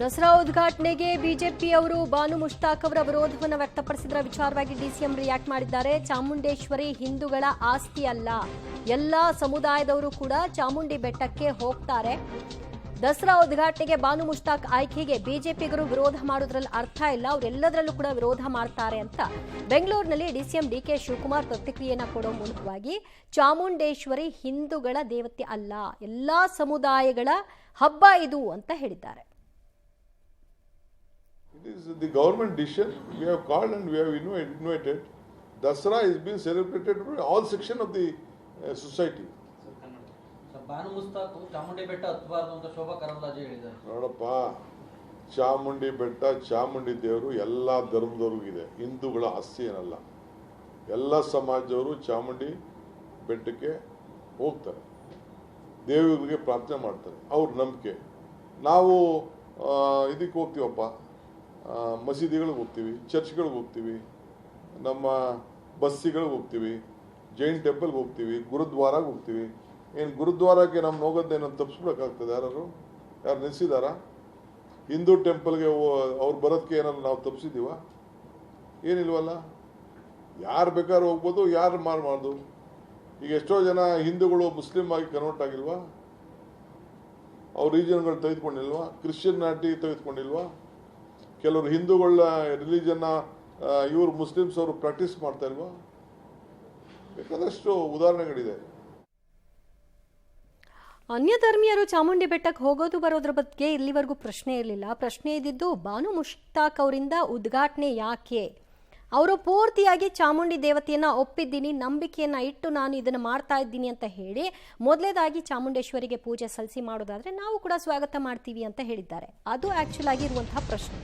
ದಸರಾ ಉದ್ಘಾಟನೆಗೆ ಬಿಜೆಪಿಯವರು ಬಾನು ಮುಷ್ತಾಕ್ ಅವರ ವಿರೋಧವನ್ನು ವ್ಯಕ್ತಪಡಿಸಿದ ವಿಚಾರವಾಗಿ ಡಿಸಿಎಂ ರಿಯಾಕ್ಟ್ ಮಾಡಿದ್ದಾರೆ. ಚಾಮುಂಡೇಶ್ವರಿ ಹಿಂದೂಗಳ ಆಸ್ತಿ ಅಲ್ಲ, ಎಲ್ಲ ಸಮುದಾಯದವರು ಕೂಡ ಚಾಮುಂಡಿ ಬೆಟ್ಟಕ್ಕೆ ಹೋಗ್ತಾರೆ. ದಸರಾ ಉದ್ಘಾಟನೆಗೆ ಬಾನು ಮುಷ್ತಾಕ್ ಆಯ್ಕೆಗೆ ಬಿಜೆಪಿಗರು ವಿರೋಧ ಮಾಡೋದ್ರಲ್ಲಿ ಅರ್ಥ ಇಲ್ಲ, ಅವರೆಲ್ಲದರಲ್ಲೂ ಕೂಡ ವಿರೋಧ ಮಾಡ್ತಾರೆ ಅಂತ ಬೆಂಗಳೂರಿನಲ್ಲಿ ಡಿಸಿಎಂ ಡಿಕೆ ಶಿವಕುಮಾರ್ ಪ್ರತಿಕ್ರಿಯೆಯನ್ನು ಕೊಡೋ ಮೂಲಕವಾಗಿ ಚಾಮುಂಡೇಶ್ವರಿ ಹಿಂದೂಗಳ ದೇವತೆ ಅಲ್ಲ, ಎಲ್ಲಾ ಸಮುದಾಯಗಳ ಹಬ್ಬ ಇದು ಅಂತ ಹೇಳಿದ್ದಾರೆ. It is the government decision. We have called and we have invited. Dasara is being celebrated by all sections of the society. Banu Mushtaq Chamundi ಬೆಟ್ಟ ಹತ್ತಬಾರದು ಅಂತ ಶೋಭಾ ಕರಂದ್ಲಾಜೆ ಹೇಳಿದ್ದಾರೆ. ನೋಡಪ್ಪ, ಚಾಮುಂಡಿ ಬೆಟ್ಟ ಚಾಮುಂಡಿ ದೇವರು ಎಲ್ಲ ಧರ್ಮದವ್ರಿಗೂ ಇದೆ, ಹಿಂದೂಗಳ ಆಸ್ತಿ ಏನಲ್ಲ. ಎಲ್ಲ ಸಮಾಜದವರು ಚಾಮುಂಡಿ ಬೆಟ್ಟಕ್ಕೆ ಹೋಗ್ತಾರೆ, ದೇವರಿಗೆ ಪ್ರಾರ್ಥನೆ ಮಾಡ್ತಾರೆ, ಅವ್ರ ನಂಬಿಕೆ. ನಾವು ಇದಕ್ಕೆ ಹೋಗ್ತೀವಪ್ಪ, ಮಸೀದಿಗಳಿಗೆ ಹೋಗ್ತೀವಿ, ಚರ್ಚ್ಗಳಿಗೆ ಹೋಗ್ತೀವಿ, ನಮ್ಮ ಬಸ್ಸಿಗಳಿಗೆ ಹೋಗ್ತೀವಿ, ಜೈನ್ ಟೆಂಪಲ್ಗೆ ಹೋಗ್ತೀವಿ, ಗುರುದ್ವಾರಾಗೆ ಹೋಗ್ತೀವಿ. ಏನು ಗುರುದ್ವಾರಕ್ಕೆ ನಮ್ಮ ಹೋಗೋದೇನೋ ತಪ್ಪಿಸ್ಬಿಡೋಕ್ಕಾಗ್ತದೆ? ಯಾರು ನಿಲ್ಲಿಸಿದಾರ? ಹಿಂದೂ ಟೆಂಪಲ್ಗೆ ಅವ್ರು ಬರೋದಕ್ಕೆ ಏನಾದ್ರು ನಾವು ತಪ್ಪಿಸಿದ್ದೀವ? ಏನಿಲ್ವಲ್ಲ. ಯಾರು ಬೇಕಾದ್ರೂ ಹೋಗ್ಬೋದು, ಯಾರು ಮಾಡ್ಬೋದು. ಈಗ ಎಷ್ಟೋ ಜನ ಹಿಂದೂಗಳು ಮುಸ್ಲಿಂ ಆಗಿ ಕನ್ವರ್ಟ್ ಆಗಿಲ್ವಾ? ಅವ್ರ ರೀಜನ್ಗಳು ತೆಗೆದುಕೊಂಡಿಲ್ವಾ? ಕ್ರಿಶ್ಚಿಯನ್ಯಾಟಿ ತೆಗೆದುಕೊಂಡಿಲ್ವಾ? ಕೆಲವರು ಹಿಂದೂಗಳ ರಿಲಿಜನ್ನ ಇವರು ಮುಸ್ಲಿಮ್ಸ್ ಅವರು ಪ್ರಾಕ್ಟೀಸ್ ಮಾಡ್ತಾ ಇಲ್ವಾ? ಬೇಕಾದಷ್ಟು ಉದಾಹರಣೆಗಳಿದೆ. ಅನ್ಯ ಧರ್ಮೀಯರು ಚಾಮುಂಡಿ ಬೆಟ್ಟಕ್ಕೆ ಹೋಗೋದು ಬರೋದ್ರ ಬಗ್ಗೆ ಇಲ್ಲಿವರೆಗೂ ಪ್ರಶ್ನೆ ಇರಲಿಲ್ಲ. ಪ್ರಶ್ನೆ ಇದ್ದಿದ್ದು ಬಾನು ಮುಷ್ತಾಕ್ ಅವರಿಂದ ಉದ್ಘಾಟನೆ ಯಾಕೆ, ಅವರು ಪೂರ್ತಿಯಾಗಿ ಚಾಮುಂಡಿ ದೇವತೆಯನ್ನ ಒಪ್ಪಿದ್ದೀನಿ, ನಂಬಿಕೆಯನ್ನ ಇಟ್ಟು ನಾನು ಇದನ್ನು ಮಾಡ್ತಾ ಇದ್ದೀನಿ ಅಂತ ಹೇಳಿ ಮೊದಲೇದಾಗಿ ಚಾಮುಂಡೇಶ್ವರಿಗೆ ಪೂಜೆ ಸಲ್ಲಿಸಿ ಮಾಡೋದಾದ್ರೆ ನಾವು ಕೂಡ ಸ್ವಾಗತ ಮಾಡ್ತೀವಿ ಅಂತ ಹೇಳಿದ್ದಾರೆ. ಅದು ಆಕ್ಚುಲ್ ಆಗಿರುವಂತಹ ಪ್ರಶ್ನೆ.